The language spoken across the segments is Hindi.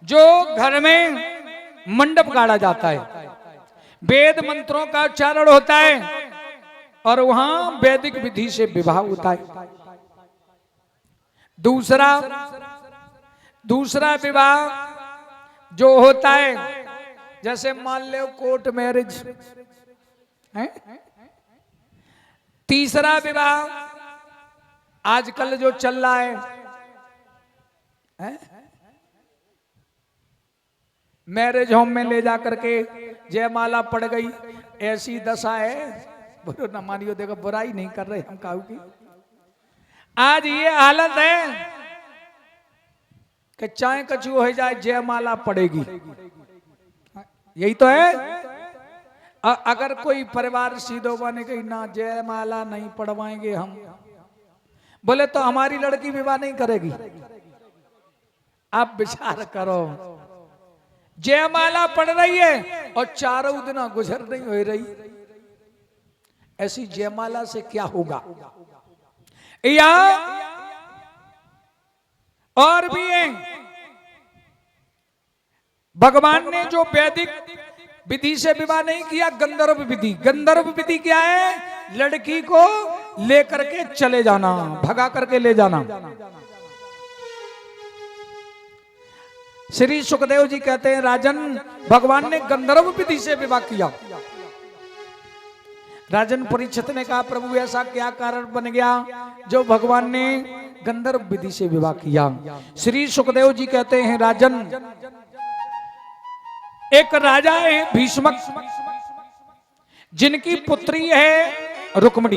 जो घर में मंडप गाड़ा जाता है, वेद मंत्रों का उच्चारण होता है और वहां वैदिक विधि से विवाह होता है। दूसरा विवाह जो होता है, जैसे मान लो कोर्ट मैरिज है। तीसरा विवाह आजकल जो चल रहा है, मैरिज होम में ले जा करके जयमाला पड़ गई, ऐसी दशा है। बुरो न मानियो, देखो बुराई नहीं कर रहे हम काहू की। आज ये हालत है कि चाहे कछु हो जाए जयमाला पड़ेगी, यही तो है। अगर कोई परिवार सीधो बने कि ना जयमाला नहीं पढ़वाएंगे हम, बोले तो हमारी लड़की विवाह नहीं करेगी। आप विचार करो, जयमाला पड़ रही है और चारों दिन गुजर नहीं हो रही, ऐसी जयमाला से क्या होगा। या और भी है, भगवान ने जो वैदिक विधि से विवाह नहीं किया, गंधर्व विधि। गंधर्व विधि क्या है? लड़की को लेकर के चले जाना, भगा करके ले जाना। श्री सुखदेव जी कहते हैं, राजन भगवान ने गंधर्व विधि से विवाह किया। राजन परीक्षित ने कहा, प्रभु ऐसा क्या कारण बन गया जो भगवान ने गंधर्व विधि से विवाह किया। श्री सुखदेव जी कहते हैं, राजन एक राजा है भीष्मक, जिनकी पुत्री है रुक्मिणी।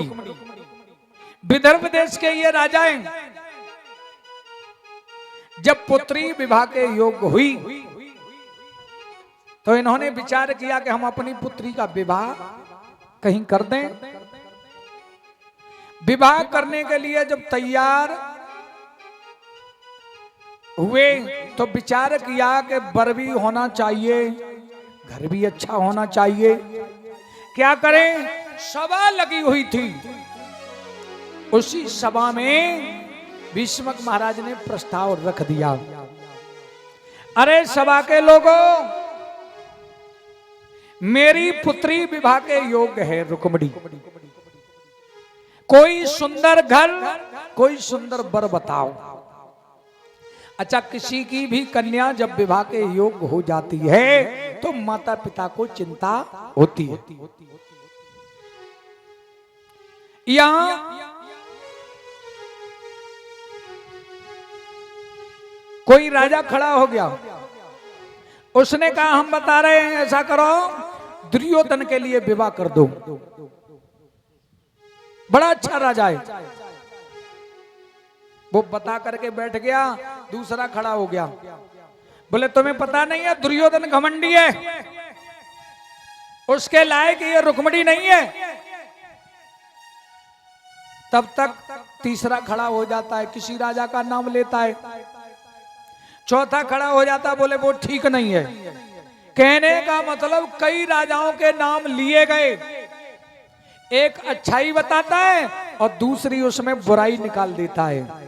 विदर्भ देश के ये राजा हैं। जब पुत्री विवाह के योग्य हुई तो इन्होंने विचार किया कि हम अपनी पुत्री का विवाह कहीं कर दें। विवाह करने के लिए जब तैयार हुए तो विचार किया कि वर भी होना चाहिए, घर भी अच्छा होना चाहिए। क्या करें? सभा लगी हुई थी। उसी सभा में भीष्मक महाराज ने प्रस्ताव रख दिया, अरे सभा के लोगों, मेरी पुत्री विवाह के योग्य है रुक्मिणी। कोई सुंदर घर, कोई सुंदर वर बताओ। अच्छा, किसी की भी कन्या जब विवाह के योग्य हो जाती है तो माता पिता को चिंता होती है। यहां कोई राजा खड़ा हो गया, उसने कहा हम बता रहे हैं, ऐसा करो दुर्योधन के लिए विवाह कर दो। बड़ा अच्छा राजा है। वो बता करके बैठ गया। दूसरा खड़ा हो गया, बोले तुम्हें पता नहीं है दुर्योधन घमंडी है, उसके लायक ये रुक्मिणी नहीं है। तब तक तीसरा खड़ा हो जाता है, किसी राजा का नाम लेता है। चौथा खड़ा हो जाता, बोले वो ठीक नहीं है। कहने का मतलब कई राजाओं के नाम लिए गए, एक अच्छाई बताता है और दूसरी उसमें बुराई निकाल देता है।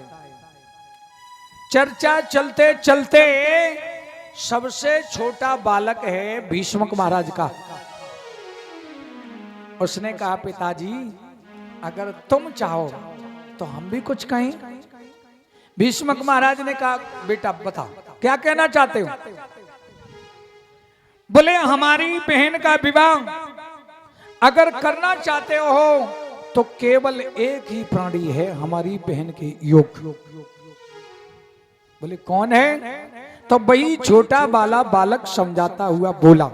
चर्चा चलते चलते सबसे छोटा बालक है भीष्मक महाराज का। उसने कहा, पिताजी अगर तुम चाहो तो हम भी कुछ कहें। भीष्मक महाराज ने कहा, बेटा बता क्या कहना चाहते हो। बोले हमारी बहन का विवाह अगर करना चाहते हो तो केवल एक ही प्राणी है हमारी बहन के योग्य। बोले कौन है? तो वही छोटा वाला बालक समझाता हुआ बोला,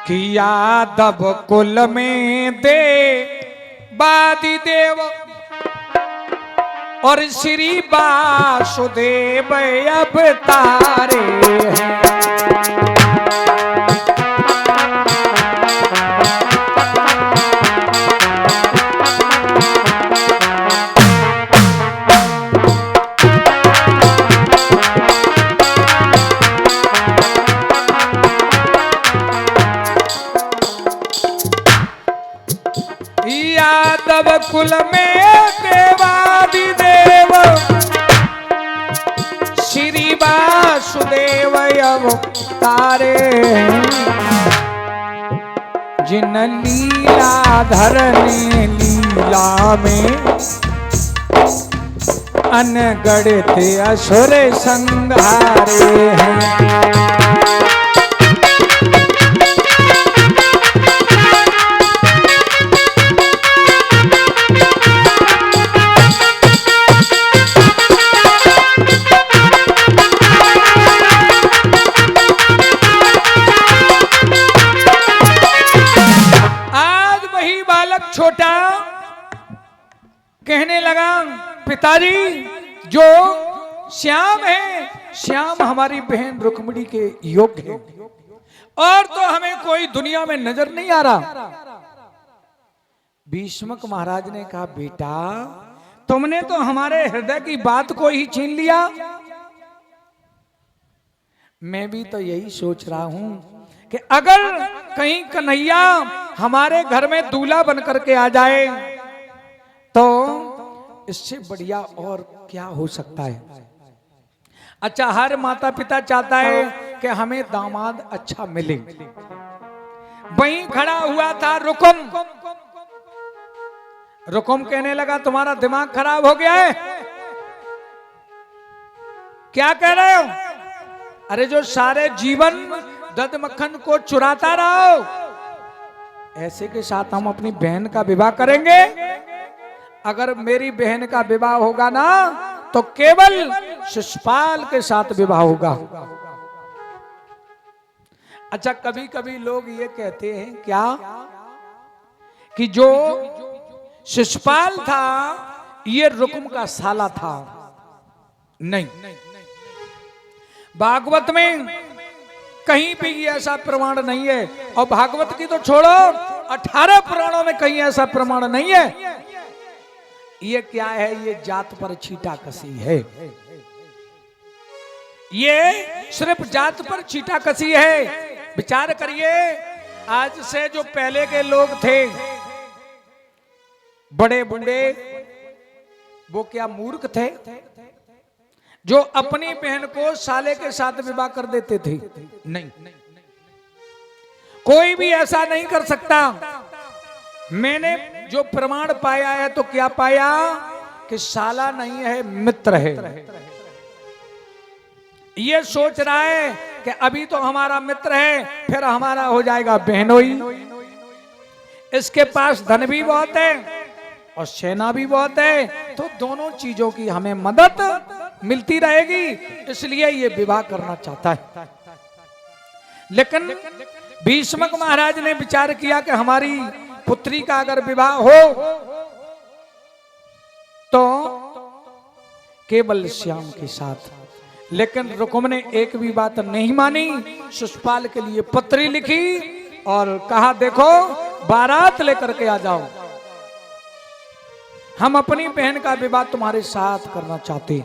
कि यादव कुल में दे वादी देव और श्री वासुदेव अवतारे हैं। यादव कुल में देवादिदेव वासुदेव अवतारे जिन लीलाधर ने लीला में अनगढ़ थे असुर संहारे हैं। छोटा कहने लगा पिताजी जो श्याम है, श्याम हमारी बहन रुक्मिणी के योग्य है और तो हमें कोई दुनिया में नजर नहीं आ रहा। भीष्मक महाराज ने कहा बेटा तुमने तो हमारे हृदय की बात को ही छीन लिया। मैं भी तो यही सोच रहा हूं कि अगर कहीं कन्हैया हमारे घर में दूल्हा बन करके आ जाए तो इससे बढ़िया और क्या हो सकता है। अच्छा हर माता पिता चाहता है कि हमें दामाद अच्छा मिले। वहीं खड़ा हुआ था रुकुम। रुकुम कहने लगा तुम्हारा दिमाग खराब हो गया है, क्या कह रहे हो? अरे जो सारे जीवन दध मक्खन को चुराता रहो, ऐसे के साथ हम अपनी बहन का विवाह करेंगे? अगर मेरी बहन का विवाह होगा ना तो केवल शिशुपाल के साथ विवाह होगा। अच्छा कभी कभी लोग ये कहते हैं क्या कि जो शिशुपाल था ये रुकुम का साला था। नहीं, भागवत में कहीं भी ऐसा प्रमाण नहीं है और भागवत की तो छोड़ो 18 पुराणों में कहीं ऐसा प्रमाण नहीं है। ये क्या है? ये जात पर छीटा कसी है। ये सिर्फ जात पर छीटा कसी है। विचार करिए आज से जो पहले के लोग थे बड़े बूढ़े, वो क्या मूर्ख थे जो अपनी बहन को साले के साथ विवाह कर देते थे? नहीं, कोई भी ऐसा नहीं कर सकता। मैंने जो प्रमाण पाया है तो क्या पाया कि साला नहीं है मित्र है। ये सोच रहा है कि अभी तो हमारा मित्र है फिर हमारा हो जाएगा बहनोई। इसके पास धन भी बहुत है और सेना भी बहुत है, तो दोनों चीजों की हमें मदद मिलती रहेगी, इसलिए ये विवाह करना चाहता है। लेकिन भीष्मक महाराज ने विचार किया कि हमारी पुत्री का अगर विवाह हो तो केवल श्याम के साथ। लेकिन रुकुम ने एक भी बात नहीं मानी, शिशुपाल के लिए पत्री लिखी और कहा देखो बारात लेकर के आ जाओ, हम अपनी बहन का विवाह तुम्हारे साथ करना चाहते।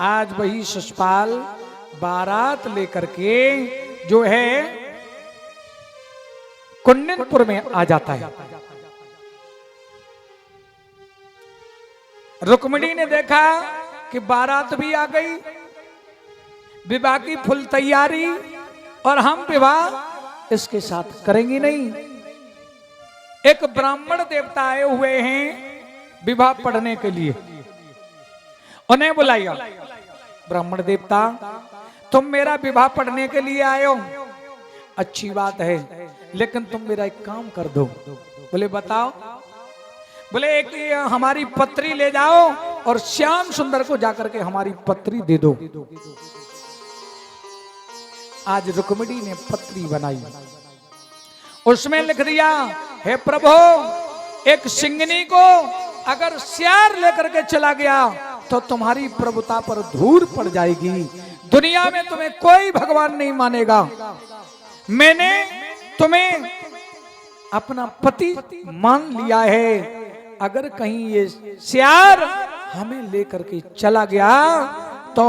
आज वही शिशुपाल बारात लेकर के जो है कुंडनपुर में आ जाता है। रुक्मिणी ने देखा कि बारात भी आ गई, विवाह की फुल तैयारी, और हम विवाह इसके साथ करेंगे नहीं। एक ब्राह्मण देवता आए हुए हैं विवाह पढ़ने के लिए, उन्हें बुलाया। ब्राह्मण देवता तुम मेरा विवाह पढ़ने के लिए आए हो, अच्छी बात है, लेकिन तुम मेरा एक काम कर दो। बोले बताओ। बोले एक हमारी पत्री ले जाओ और श्याम सुंदर को जाकर के हमारी पत्री दे दो। आज रुक्मिणी ने पत्री बनाई, उसमें लिख दिया हे प्रभु एक सिंगनी को अगर सियार लेकर के चला गया तो तुम्हारी प्रभुता पर धूल पड़ जाएगी, दुनिया में तुम्हें कोई भगवान नहीं मानेगा। मैंने तुम्हें अपना पति मान लिया है, अगर कहीं ये सियार हमें लेकर के चला गया तो